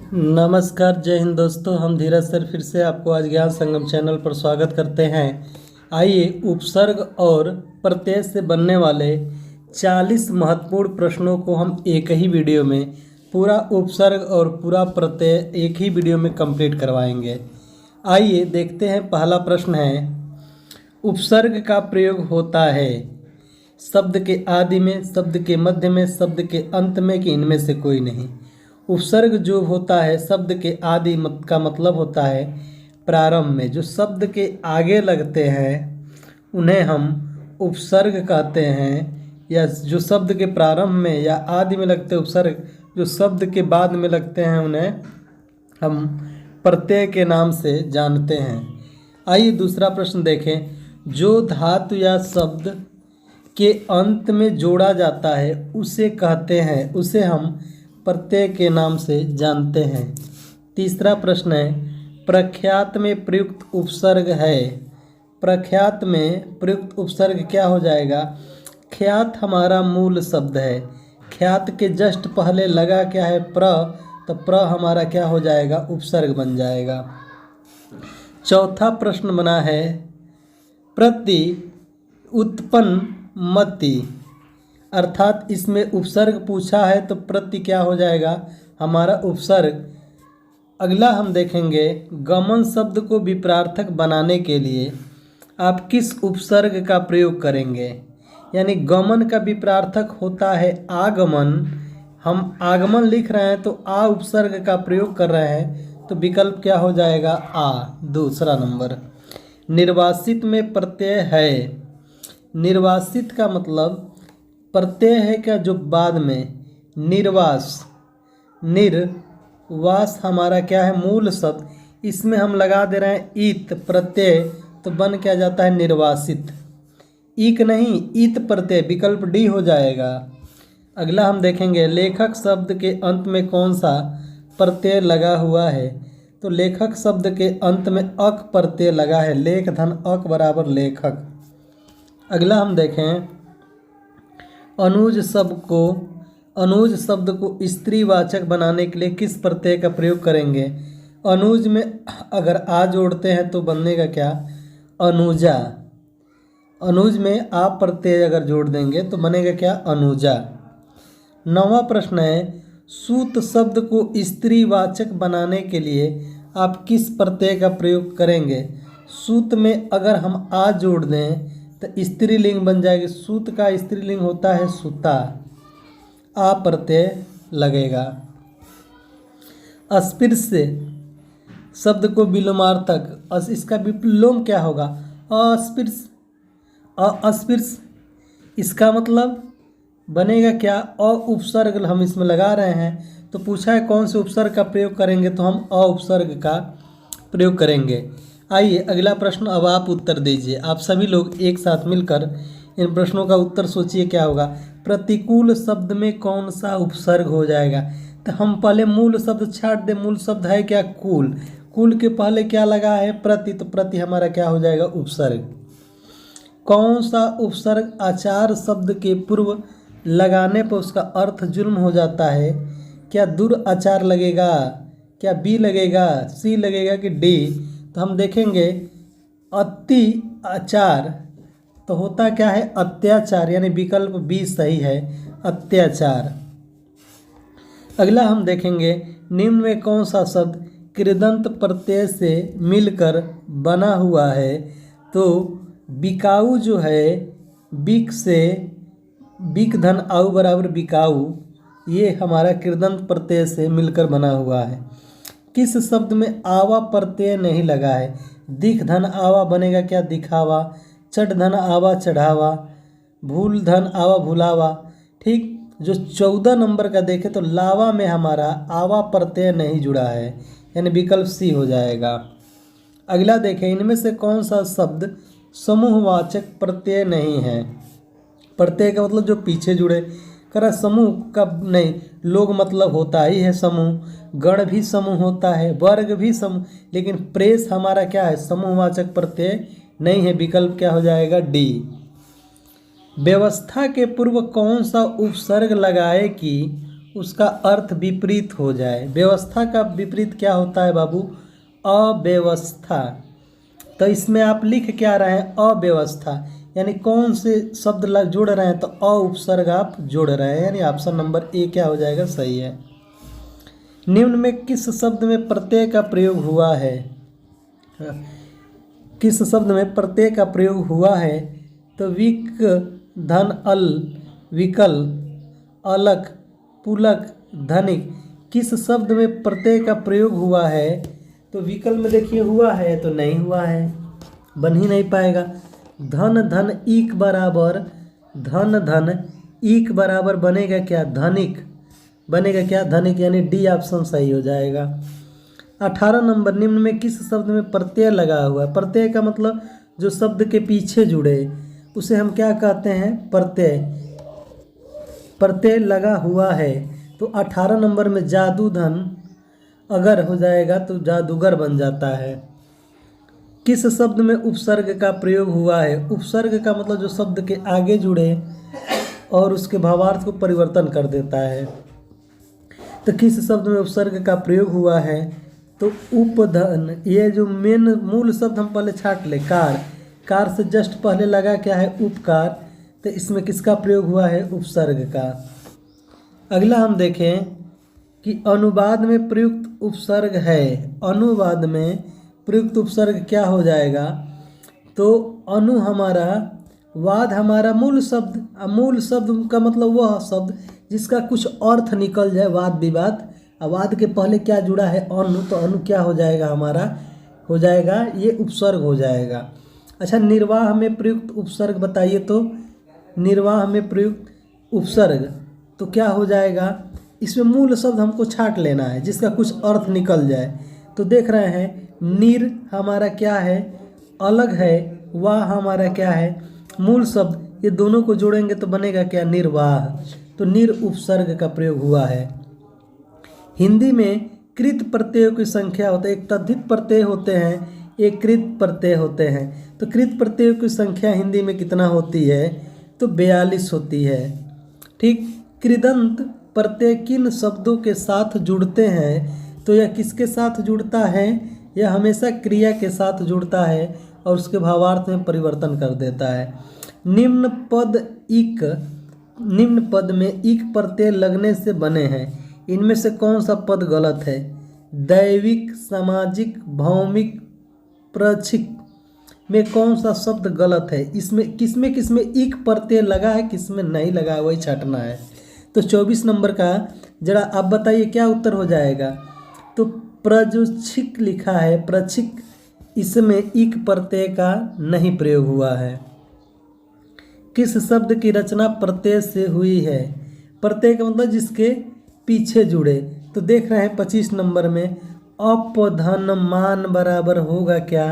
नमस्कार, जय हिंद दोस्तों। हम धीरज सर फिर से आपको आज ज्ञान संगम चैनल पर स्वागत करते हैं। आइए उपसर्ग और प्रत्यय से बनने वाले 40 महत्वपूर्ण प्रश्नों को हम एक ही वीडियो में, पूरा उपसर्ग और पूरा प्रत्यय एक ही वीडियो में कंप्लीट करवाएंगे। आइए देखते हैं। पहला प्रश्न है, उपसर्ग का प्रयोग होता है शब्द के आदि में, शब्द के मध्य में, शब्द के अंत में, कि इनमें से कोई नहीं। उपसर्ग जो होता है शब्द के आदि का मतलब होता है प्रारंभ में। जो शब्द के आगे लगते हैं उन्हें हम उपसर्ग कहते हैं, या जो शब्द के प्रारंभ में या आदि में लगते उपसर्ग जो शब्द के बाद में लगते हैं उन्हें हम प्रत्यय के नाम से जानते हैं। आइए दूसरा प्रश्न देखें। जो धातु या शब्द के अंत में जोड़ा जाता है उसे कहते हैं, उसे हम प्रत्यय के नाम से जानते हैं। तीसरा प्रश्न है, प्रख्यात में प्रयुक्त उपसर्ग है। प्रख्यात में प्रयुक्त उपसर्ग क्या हो जाएगा? ख्यात हमारा मूल शब्द है। ख्यात के जस्ट पहले लगा क्या है? प्र, तो प्र हमारा क्या हो जाएगा? उपसर्ग बन जाएगा। चौथा प्रश्न बना है, प्रति उत्पन्न मति, अर्थात इसमें उपसर्ग पूछा है तो प्रति क्या हो जाएगा? हमारा उपसर्ग। अगला हम देखेंगे, गमन शब्द को विपरार्थक बनाने के लिए आप किस उपसर्ग का प्रयोग करेंगे? यानी गमन का विपरार्थक होता है आगमन। हम आगमन लिख रहे हैं तो आ उपसर्ग का प्रयोग कर रहे हैं, तो विकल्प क्या हो जाएगा? आ, दूसरा नंबर। निर्वासित में प्रत्यय है। निर्वासित का मतलब प्रत्यय है क्या? जो बाद में। निर्वास, निर्वास हमारा क्या है? मूल शब्द। इसमें हम लगा दे रहे हैं ईत प्रत्यय, तो बन क्या जाता है? निर्वासित। ईक नहीं, ईत प्रत्यय, विकल्प डी हो जाएगा। अगला हम देखेंगे, लेखक शब्द के अंत में कौन सा प्रत्यय लगा हुआ है? तो लेखक शब्द के अंत में अक प्रत्यय लगा है। लेख धन अक बराबर लेखक। अगला हम देखें, अनुज शब्द को स्त्रीवाचक बनाने के लिए किस प्रत्यय का प्रयोग करेंगे? अनुज में अगर आ जोड़ते हैं तो बनेगा क्या? अनुजा। अनुज में आ प्रत्यय अगर जोड़ देंगे तो बनेगा क्या? अनुजा। नौवां प्रश्न है, सूत शब्द को स्त्रीवाचक बनाने के लिए आप किस प्रत्यय का प्रयोग करेंगे? सूत में अगर हम आ जोड़ दें तो स्त्रीलिंग बन जाएगी। सूत का स्त्रीलिंग होता है सुता, आ प्रत्यय लगेगा। अस्पृश्य शब्द को विलोमार्थक, इसका विलोम क्या होगा? अस्पृश्य। अस्पृश्य, इसका मतलब बनेगा क्या? अ उपसर्ग हम इसमें लगा रहे हैं, तो पूछा है कौन से उपसर्ग का प्रयोग करेंगे, तो हम अ उपसर्ग का प्रयोग करेंगे। आइए अगला प्रश्न, अब आप उत्तर दीजिए। आप सभी लोग एक साथ मिलकर इन प्रश्नों का उत्तर सोचिए क्या होगा। प्रतिकूल शब्द में कौन सा उपसर्ग हो जाएगा? तो हम पहले मूल शब्द छाट दें। मूल शब्द है क्या? कुल। कुल के पहले क्या लगा है? प्रति, तो प्रति हमारा क्या हो जाएगा? उपसर्ग। कौन सा उपसर्ग आचार शब्द के पूर्व लगाने पर उसका अर्थ जुर्म हो जाता है? क्या दुराचार लगेगा? क्या बी लगेगा? सी लगेगा कि डी? तो हम देखेंगे, अति आचार तो होता क्या है? अत्याचार, यानी विकल्प बी सही है, अत्याचार। अगला हम देखेंगे, निम्न में कौन सा शब्द कृदंत प्रत्यय से मिलकर बना हुआ है? तो बिकाऊ जो है, बिक से बिक धन आऊ बराबर बिकाऊ, ये हमारा कृदंत प्रत्यय से मिलकर बना हुआ है। किस शब्द में आवा प्रत्यय नहीं लगा है? दिख धन आवा बनेगा क्या? दिखावा। चढ़ धन आवा चढ़ावा। भूल धन आवा भुलावा। ठीक। जो 14 नंबर का देखें तो लावा में हमारा आवा प्रत्यय नहीं जुड़ा है, यानी विकल्प सी हो जाएगा। अगला देखें, इनमें से कौन सा शब्द समूहवाचक प्रत्यय नहीं है? प्रत्यय का मतलब जो पीछे जुड़े। करा समूह का नहीं, लोग मतलब होता ही है समूह, गण भी समूह होता है, वर्ग भी समूह, लेकिन प्रेस हमारा क्या है? समूहवाचक प्रत्यय नहीं है। विकल्प क्या हो जाएगा? डी। व्यवस्था के पूर्व कौन सा उपसर्ग लगाए कि उसका अर्थ विपरीत हो जाए। व्यवस्था का विपरीत क्या होता है बाबू? अव्यवस्था। तो इसमें आप लिख क्या रहे हैं? अव्यवस्था। यानी कौन से शब्द जोड़ रहे हैं? तो अ उपसर्ग आप जोड़ रहे हैं, यानी ऑप्शन नंबर ए क्या हो जाएगा? सही है। निम्न में किस शब्द में प्रत्यय का प्रयोग हुआ है? किस शब्द में प्रत्यय का प्रयोग हुआ है? तो विक, धन, अल, विकल, अलक, पुलक, धनिक। किस शब्द में प्रत्यय का प्रयोग हुआ है? तो विकल में देखिए हुआ है तो नहीं हुआ है, बन ही नहीं पाएगा। धन धन ईक बराबर, धन धन ईक बराबर बनेगा क्या? धनिक बनेगा क्या? धनिक, यानी डी ऑप्शन सही हो जाएगा। 18 नंबर, निम्न में किस शब्द में प्रत्यय लगा हुआ है? प्रत्यय का मतलब जो शब्द के पीछे जुड़े उसे हम क्या कहते हैं? प्रत्यय। प्रत्यय लगा हुआ है। तो 18 नंबर में जादूधन अगर हो जाएगा तो जादूगर बन जाता है। किस शब्द में उपसर्ग का प्रयोग हुआ है? उपसर्ग का मतलब जो शब्द के आगे जुड़े और उसके भावार्थ को परिवर्तन कर देता है। तो किस शब्द में उपसर्ग का प्रयोग हुआ है? तो उपधन। ये जो मेन मूल शब्द हम पहले छाट ले, कार। कार से जस्ट पहले लगा क्या है? उपकार। तो इसमें किसका प्रयोग हुआ है? उपसर्ग का। अगला हम देखें कि अनुवाद में प्रयुक्त उपसर्ग है। अनुवाद में प्रयुक्त उपसर्ग क्या हो जाएगा? तो अनु हमारा, वाद हमारा मूल शब्द। मूल शब्द का मतलब वह शब्द जिसका कुछ अर्थ निकल जाए, वाद विवाद। वाद के पहले क्या जुड़ा है? अनु। तो अनु क्या हो जाएगा हमारा? हो जाएगा ये उपसर्ग हो जाएगा। अच्छा, निर्वाह में प्रयुक्त उपसर्ग बताइए। तो निर्वाह में प्रयुक्त उपसर्ग तो क्या हो जाएगा? इसमें मूल शब्द हमको छाट लेना है जिसका कुछ अर्थ निकल जाए। तो देख रहे हैं, निर हमारा क्या है? अलग है। वाह हमारा क्या है? मूल शब्द। ये दोनों को जोड़ेंगे तो बनेगा क्या? निर्वाह। तो निर उपसर्ग का प्रयोग हुआ है। हिंदी में कृत प्रत्ययों की संख्या होता है। एक तद्धित प्रत्यय होते हैं, एक कृत प्रत्यय होते हैं। तो कृत प्रत्ययों की संख्या हिंदी में कितना होती है? तो 42 होती है। ठीक। कृदंत प्रत्यय किन शब्दों के साथ जुड़ते हैं? तो यह किसके साथ जुड़ता है? यह हमेशा क्रिया के साथ जुड़ता है और उसके भावार्थ में परिवर्तन कर देता है। निम्न पद में इक प्रत्यय लगने से बने हैं। इनमें से कौन सा पद गलत है? दैविक, सामाजिक, भौमिक, प्रक्षिक में कौन सा शब्द गलत है? इसमें किसमें इक प्रत्यय लगा है, किसमें नहीं लगा, वही छाटना है। तो 24 नंबर का जरा आप बताइए क्या उत्तर हो जाएगा? तो प्रक्षिक लिखा है, प्रक्षिक। इसमें इक प्रत्यय का नहीं प्रयोग हुआ है। किस शब्द की रचना प्रत्यय से हुई है? प्रत्यय का मतलब जिसके पीछे जुड़े। तो देख रहे हैं 25 नंबर में, अपधन मान बराबर होगा क्या?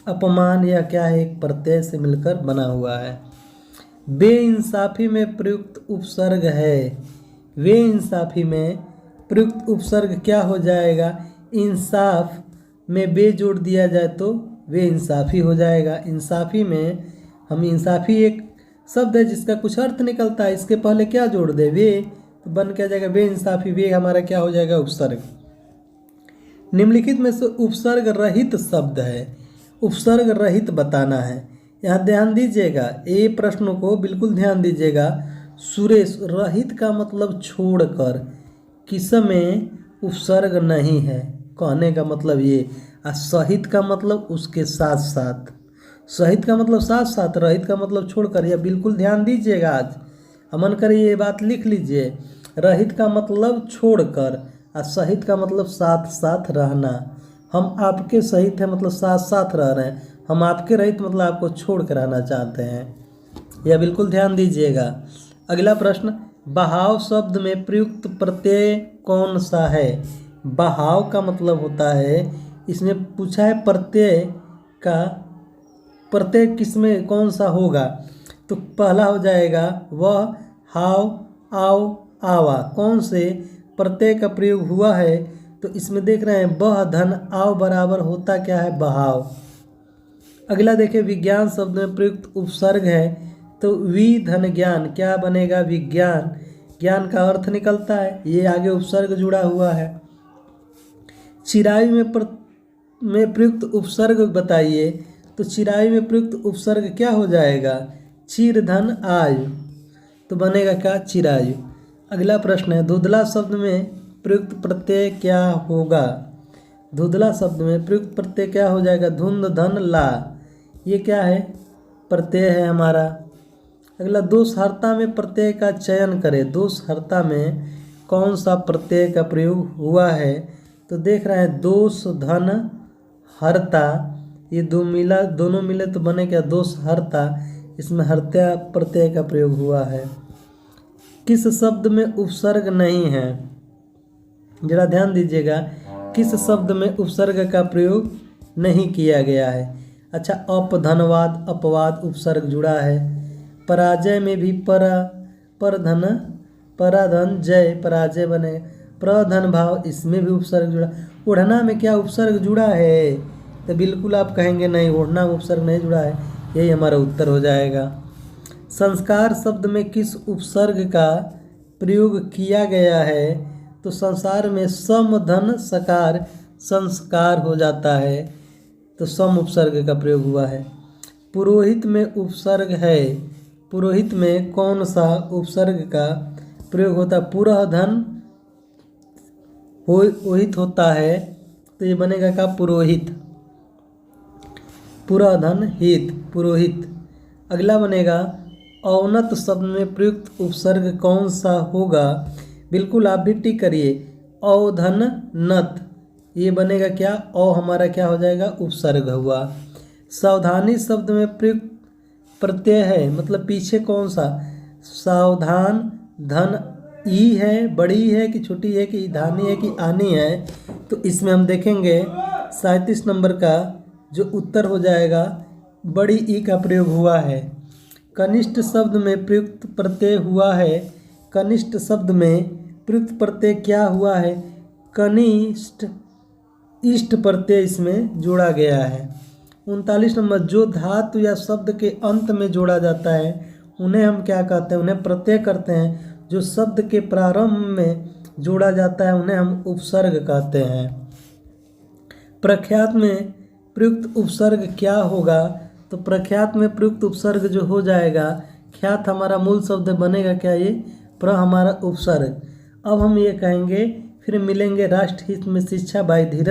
अपमान। या क्या है? एक प्रत्यय से मिलकर बना हुआ है। बेइंसाफी में प्रयुक्त उपसर्ग है। बेइंसाफी में प्रयुक्त उपसर्ग क्या हो जाएगा? इंसाफ में बे जोड़ दिया जाए तो बेइंसाफी हो जाएगा। इंसाफी में हम, इंसाफी एक शब्द है जिसका कुछ अर्थ निकलता है, इसके पहले क्या जोड़ दे? वे। तो बन क्या जाएगा? बेइंसाफी। वे हमारा क्या हो जाएगा? उपसर्ग। निम्नलिखित में से उपसर्ग रहित शब्द है। उपसर्ग रहित बताना है। यहाँ ध्यान दीजिएगा, ये प्रश्नों को बिल्कुल ध्यान दीजिएगा। सुरेश, रहित का मतलब छोड़कर, किसमें उपसर्ग नहीं है, कहने का मतलब ये। सहित का मतलब उसके साथ साथ। सहित का मतलब साथ साथ, रहित का मतलब छोड़कर। यह बिल्कुल ध्यान दीजिएगा। आज अमन करिए, ये बात लिख लीजिए। रहित का मतलब छोड़कर और सहित का मतलब साथ साथ रहना। हम आपके सहित हैं मतलब साथ साथ रह रहे हैं, हम आपके रहित मतलब आपको छोड़ कर रहना चाहते हैं। यह बिल्कुल ध्यान दीजिएगा। अगला प्रश्न, बहाव शब्द में प्रयुक्त प्रत्यय कौन सा है? बहाव का मतलब होता है, इसमें पूछा है प्रत्यय का, प्रत्यय किसमें कौन सा होगा? तो पहला हो जाएगा वह, हाव, आओ, आवा। कौन से प्रत्यय का प्रयोग हुआ है? तो इसमें देख रहे हैं बह धन आव बराबर होता क्या है? बहाव। अगला देखिए, विज्ञान शब्द में प्रयुक्त उपसर्ग है। तो वि धन ज्ञान क्या बनेगा? विज्ञान। ज्ञान का अर्थ निकलता है, ये आगे उपसर्ग जुड़ा हुआ है। चिरायु में प्रयुक्त उपसर्ग बताइए, तो चिरायु में प्रयुक्त उपसर्ग क्या हो जाएगा? चिर धन आयु, तो बनेगा क्या? चिरायु। अगला प्रश्न है, धुंधला शब्द में प्रयुक्त प्रत्यय क्या होगा? धुंधला शब्द में प्रयुक्त प्रत्यय क्या हो जाएगा? धुंध धन ला, ये क्या है? प्रत्यय है हमारा। अगला, दोषहर्ता में प्रत्यय का चयन करें। दोषहर्ता में कौन सा प्रत्यय का प्रयोग हुआ है? तो देख रहे हैं दोष धन हर्ता, ये दोनों मिले तो बने क्या? दोषहर्ता। इसमें हर्ता प्रत्यय का प्रयोग हुआ है। किस शब्द में उपसर्ग नहीं है? जरा ध्यान दीजिएगा, किस शब्द में उपसर्ग का प्रयोग नहीं किया गया है? अच्छा, अपधनवाद अपवाद उपसर्ग जुड़ा है। पराजय में भी पराधन जय पराजय बने। प्रधन भाव, इसमें भी उपसर्ग जुड़ा। ओढ़ना में क्या उपसर्ग जुड़ा है? तो बिल्कुल आप कहेंगे नहीं, ओढ़ना में उपसर्ग नहीं जुड़ा है, यही हमारा उत्तर हो जाएगा। संस्कार शब्द में किस उपसर्ग का प्रयोग किया गया है? तो संसार में सम धन सकार संस्कार हो जाता है, तो सम उपसर्ग का प्रयोग हुआ है। पुरोहित में उपसर्ग है, पुरोहित में कौन सा उपसर्ग का प्रयोग होता है? पुरह धन ओहित होता है, तो ये बनेगा क्या? पुरोहित। पुरह धन हित, पुरोहित। अगला बनेगा, औन्नत शब्द में प्रयुक्त उपसर्ग कौन सा होगा? बिल्कुल आप भी टिक करिए, औधन नत, ये बनेगा क्या? औ हमारा क्या हो जाएगा? उपसर्ग हुआ। सावधानी शब्द में प्रयुक्त प्रत्यय है, मतलब पीछे कौन सा? सावधान धन ई है, बड़ी है कि छोटी है कि धानी है कि आनी है? तो इसमें हम देखेंगे 37 नंबर का जो उत्तर हो जाएगा, बड़ी ई का प्रयोग हुआ है। कनिष्ठ शब्द में प्रयुक्त प्रत्यय हुआ है। कनिष्ठ शब्द में प्रयुक्त प्रत्यय क्या हुआ है? कनिष्ठ, इष्ट प्रत्यय इसमें जोड़ा गया है। 39 नंबर, जो धातु या शब्द के अंत में जोड़ा जाता है उन्हें हम क्या कहते हैं? उन्हें प्रत्यय करते हैं। जो शब्द के प्रारंभ में जोड़ा जाता है उन्हें हम उपसर्ग कहते हैं। प्रख्यात में प्रयुक्त उपसर्ग क्या होगा? तो प्रख्यात में प्रयुक्त उपसर्ग जो हो जाएगा, ख्यात हमारा मूल शब्द बनेगा क्या? ये प्र हमारा उपसर्ग। अब हम ये कहेंगे, फिर मिलेंगे राष्ट्रहित में शिक्षा बाय धीरज।